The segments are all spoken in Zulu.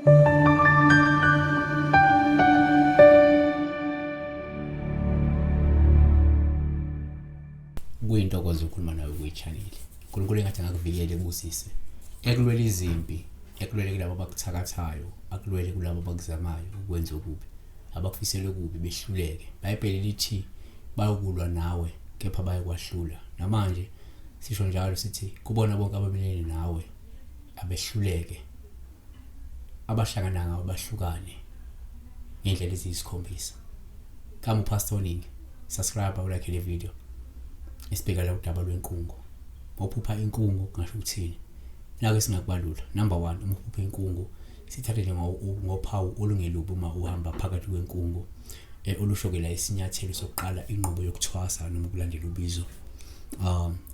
Kuyintokozo ukukhuluma nawe kwi-channel. uNkulunkulu engathi angakuvikela ebusise. Ekulwela izimpi, ekulwele kulabo abakuthakathayo, akulwele kulabo abakuzamayo ukwenza okubi. Abakufisela okubi behluleke. iBhayibheli lithi bayokulwa nawe kepha bayakwahlula. Namanje sisho njalo sithi kubona bonke abamelene nawe abehluleke. Abahlangana ngawe bahlukane ngendlela eziyisikhombisa. Kama uPastor Ning, subscribe like le video. Isibheka la udaba lwenkungu. Uphupha inkungu ngasho ukuthini? Nake singakubalula. Number 1, uma uphupha inkungu, sithathele ngophawu olungelubi uma uhamba phakathi kwenkungu. Olushokela isinyathelo sokuqala inqubo yokuthwasa noma ukulandela ubizo.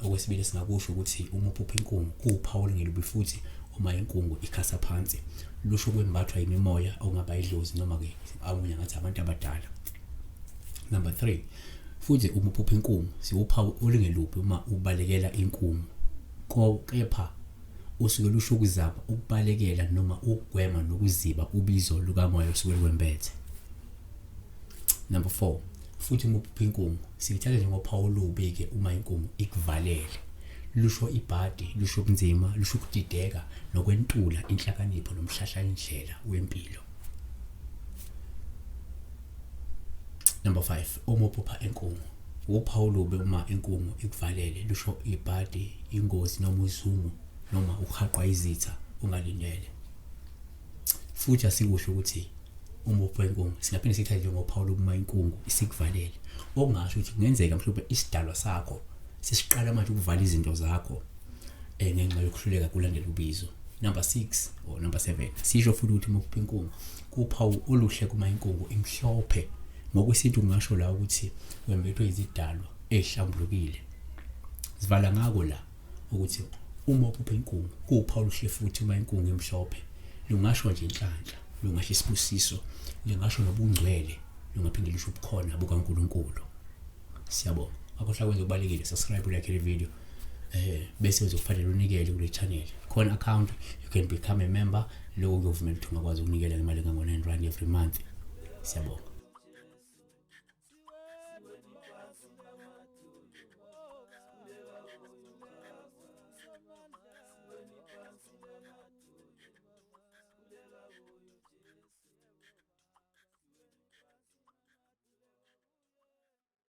Okwesibili singakusho ukuthi uma uphupha inkungu kuwuphawu olungelubi futhi uma inkungu ikhasa phansi. Lusho kwembathwa imimoya ongaba idlozi noma ke awunya ngathi abantu abadala. Number 3, futhi uma uphupha inkungu siwuphawu olungelubi uma ubalekela inkungu. Kepha usuke lusho ukuzaba, ukubalekela noma ukugwema nokuziba ubizo lukamoya osuke kwembethe. Number 4, futhi uma uphupha inkungu sithatha njengophawu olubi-ke uma inkungu ikuvalele. Lusho ibhadi, lusho ubunzima, lusho ukudideka nokwentula inhlakanipho nomhlahlandlela wempilo. Number 5, uma uphupha inkungu uphawu olubi uma inkungu ikuvalele. Lusho ibhadi, ingozi noma uzumo noma ukhaqwa izitha ungalindele. Futhi asikusho ukuthi uma uphupha inkungu singaphinde sithathe njengophawu olubi uma inkungu isikuvalele. Okungasho ukuthi kungenzeka mhlawumbe isidalwa sakho sesiqala manje ukuvala izinto zakho ngenxa yokuhluleka kulandela ubizo. Number 6 or number 7, sisho futhi ukuthi uma uphupha inkungu kuphawu oluhle kuma inkungu imhlophe. Ngokwesintu ngisho la ukuthi wembethwe izidalwa ezihlambulukile. Sivala ngako la ukuthi uma uphupha inkungu kuphawu oluhle futhi uma inkungu imhlophe. Lungasho nje inhlanhla, lungasho isibusiso, lingasho nobungcwele, lungaphinde lisho ubukhona bukaNkulunkulu. Siyabonga. Akhohlwa kwenza kubalekile, subscribe like le video. Bese uzokufanele unikele kule channel. Khona account, you can become a member. Lokho kuyovumela ukuthi ungakwazi ukunikela ngemali engango R9 every month. Siyabonga.